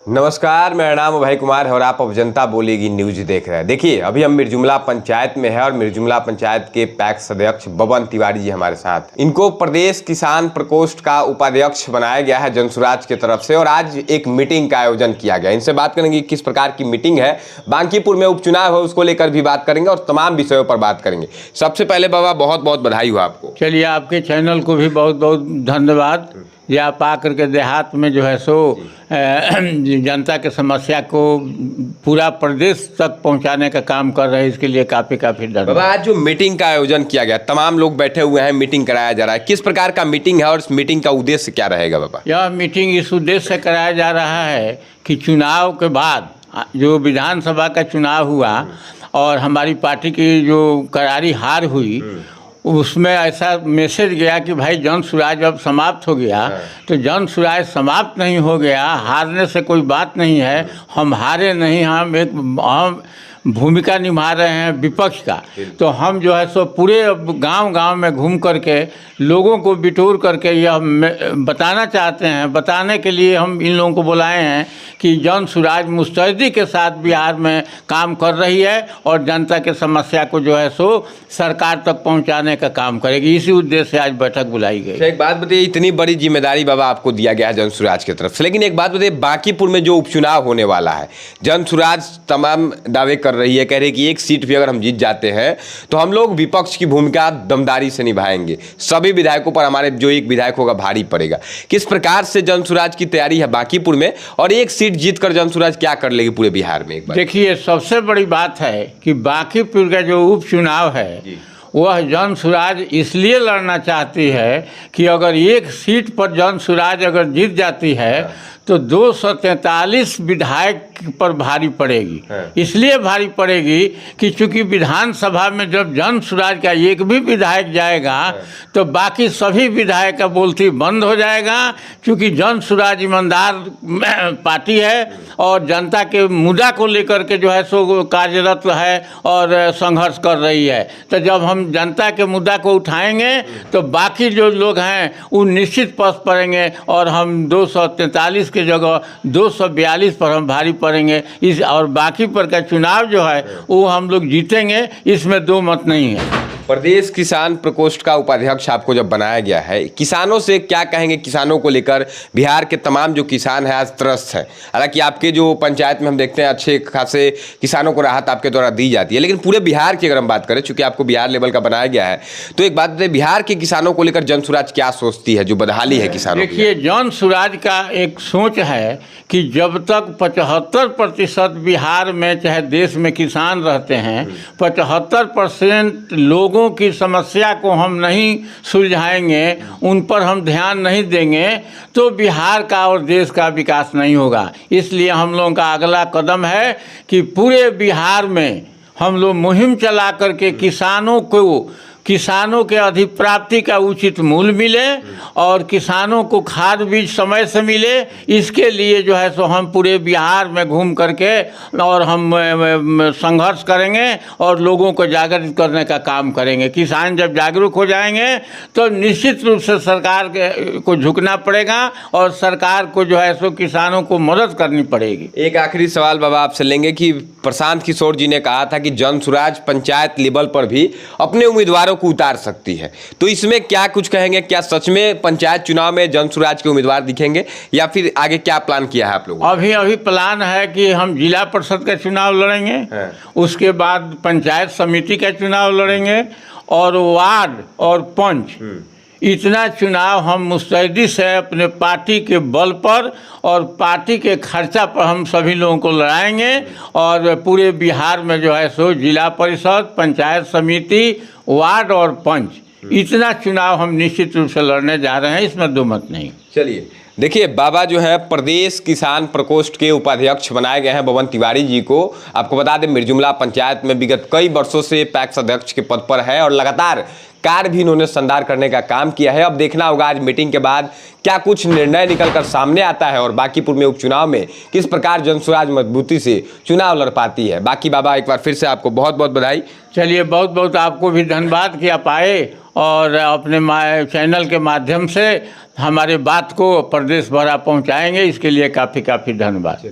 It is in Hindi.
नमस्कार, मेरा नाम अभय कुमार है और आप अब जनता बोलेगी न्यूज देख रहे हैं। देखिए, अभी हम मिर्जुमला पंचायत में है और मिर्जुमला पंचायत के पैक्स अध्यक्ष बबन तिवारी जी हमारे साथ हैं। इनको प्रदेश किसान प्रकोष्ठ का उपाध्यक्ष बनाया गया है जनसुराज की तरफ से और आज एक मीटिंग का आयोजन किया गया। इनसे बात करेंगे किस प्रकार की मीटिंग है, बांकीपुर में उपचुनाव है उसको लेकर भी बात करेंगे और तमाम विषयों पर बात करेंगे। सबसे पहले बाबा बहुत बहुत बधाई हो आपको। चलिए, आपके चैनल को भी बहुत बहुत धन्यवाद। ये आप आकर के देहात में जो है सो जनता के समस्या को पूरा प्रदेश तक पहुंचाने का काम कर रहे हैं, इसके लिए काफ़ी धन्यवाद। बाबा, आज जो मीटिंग का आयोजन किया गया, तमाम लोग बैठे हुए हैं, मीटिंग कराया जा रहा है, किस प्रकार का मीटिंग है और इस मीटिंग का उद्देश्य क्या रहेगा बाबा? यह मीटिंग इस उद्देश्य से कराया जा रहा है कि चुनाव के बाद जो विधानसभा का चुनाव हुआ और हमारी पार्टी की जो करारी हार हुई, उसमें ऐसा मैसेज गया कि भाई जन सुराज अब समाप्त हो गया। तो जन सुराज समाप्त नहीं हो गया, हारने से कोई बात नहीं है। हम हारे नहीं, हम भूमिका निभा रहे हैं विपक्ष का। तो हम जो है सो पूरे गांव में घूम करके लोगों को बिटोर करके यह बताना चाहते हैं। बताने के लिए हम इन लोगों को बुलाए हैं कि जन सुराज मुस्तैदी के साथ बिहार में काम कर रही है और जनता के समस्या को जो है सो सरकार तक पहुंचाने का काम करेगी। इसी उद्देश्य से आज बैठक बुलाई गई। एक बात बताइए, इतनी बड़ी जिम्मेदारी बाबा आपको दिया गया है जन सुराज की तरफ से, लेकिन एक बात बताइए, बांकीपुर में जो उपचुनाव होने वाला है, जन सुराज तमाम दावे कर रही है, कह रही कि एक सीट भी अगर हम जीत जाते हैं तो हम लोग विपक्ष की भूमिका दमदारी से निभाएंगे, सभी विधायकों पर हमारे जो एक विधायक होगा भारी पड़ेगा। किस प्रकार से जन सुराज की तैयारी है बांकीपुर में और एक सीट जीतकर जन सुराज क्या कर लेगी पूरे बिहार में? एक बार देखिए, सबसे बड़ी बात है कि बांकीपुर का जो उपचुनाव है वह जन सुराज इसलिए लड़ना चाहती है कि अगर एक सीट पर जन सुराज अगर जीत जाती है तो 243 विधायक पर भारी पड़ेगी। इसलिए भारी पड़ेगी कि चूंकि विधानसभा में जब जन सुराज का एक भी विधायक जाएगा तो बाकी सभी विधायक का बोलती बंद हो जाएगा। चूंकि जन सुराज ईमानदार पार्टी है और जनता के मुद्दा को लेकर के जो है सो कार्यरत है और संघर्ष कर रही है। तो जब हम जनता के मुद्दा को उठाएंगे तो बाकी जो लोग हैं वो निश्चित पछ पड़ेंगे और हम 243 की जगह 242 पर हम भारी पड़ेंगे। इस और बाकी पर का चुनाव जो है वो हम लोग जीतेंगे, इसमें दो मत नहीं है। प्रदेश किसान प्रकोष्ठ का उपाध्यक्ष आपको जब बनाया गया है, किसानों से क्या कहेंगे? किसानों को लेकर बिहार के तमाम जो किसान हैं आज त्रस्त हैं। हालांकि आपके जो पंचायत में हम देखते हैं अच्छे खासे किसानों को राहत आपके द्वारा दी जाती है, लेकिन पूरे बिहार की अगर हम बात करें, चूंकि आपको बिहार लेवल का बनाया गया है, तो एक बात बताइए, बिहार के किसानों को लेकर जन सुराज क्या सोचती है, जो बदहाली है किसानों की? देखिए, जन सुराज का एक सोच है कि जब तक 75% बिहार में चाहे देश में किसान रहते हैं, 75% लोगों की समस्या को हम नहीं सुलझाएंगे, उन पर हम ध्यान नहीं देंगे तो बिहार का और देश का विकास नहीं होगा। इसलिए हम लोगों का अगला कदम है कि पूरे बिहार में हम लोग मुहिम चला करके किसानों के अधिप्राप्ति का उचित मूल्य मिले और किसानों को खाद बीज समय से मिले। इसके लिए जो है सो हम पूरे बिहार में घूम करके और हम संघर्ष करेंगे और लोगों को जागृत करने का काम करेंगे। किसान जब जागरूक हो जाएंगे तो निश्चित रूप से सरकार को झुकना पड़ेगा और सरकार को जो है सो किसानों को मदद करनी पड़ेगी। एक आखिरी सवाल बाबा आपसे लेंगे कि प्रशांत किशोर जी ने कहा था कि जन सुराज पंचायत लेवल पर भी अपने उम्मीदवारों को उतार सकती है, तो इसमें क्या कुछ कहेंगे? क्या सच में पंचायत चुनाव में जन सुराज के उम्मीदवार दिखेंगे या फिर आगे क्या प्लान किया है आप लोगों ने? अभी प्लान है कि हम जिला परिषद का चुनाव लड़ेंगे, उसके बाद पंचायत समिति का चुनाव लड़ेंगे और वार्ड और पंच, इतना चुनाव हम मुस्तैदी से अपने पार्टी के बल पर और पार्टी के खर्चा पर हम सभी लोगों को लड़ाएंगे और पूरे बिहार में जो है सो जिला परिषद, पंचायत समिति, वार्ड और पंच, इतना चुनाव हम निश्चित रूप से लड़ने जा रहे हैं, इसमें दो मत नहीं। चलिए, देखिए, बाबा जो है प्रदेश किसान प्रकोष्ठ के उपाध्यक्ष बनाए गए हैं बबन तिवारी जी को। आपको बता दें, मिर्जुमला पंचायत में विगत कई वर्षों से पैक्स अध्यक्ष के पद पर है और लगातार कार्य भी इन्होंने शानदार करने का काम किया है। अब देखना होगा आज मीटिंग के बाद क्या कुछ निर्णय निकलकर सामने आता है और बांकीपुर में उपचुनाव में किस प्रकार जनसुराज मजबूती से चुनाव लड़ पाती है। बाकी बाबा, एक बार फिर से आपको बहुत बहुत बधाई। चलिए, बहुत बहुत आपको भी धन्यवाद कि आप आए और अपने चैनल के माध्यम से हमारे बात को प्रदेश भर पहुंचाएंगे, इसके लिए काफ़ी धन्यवाद।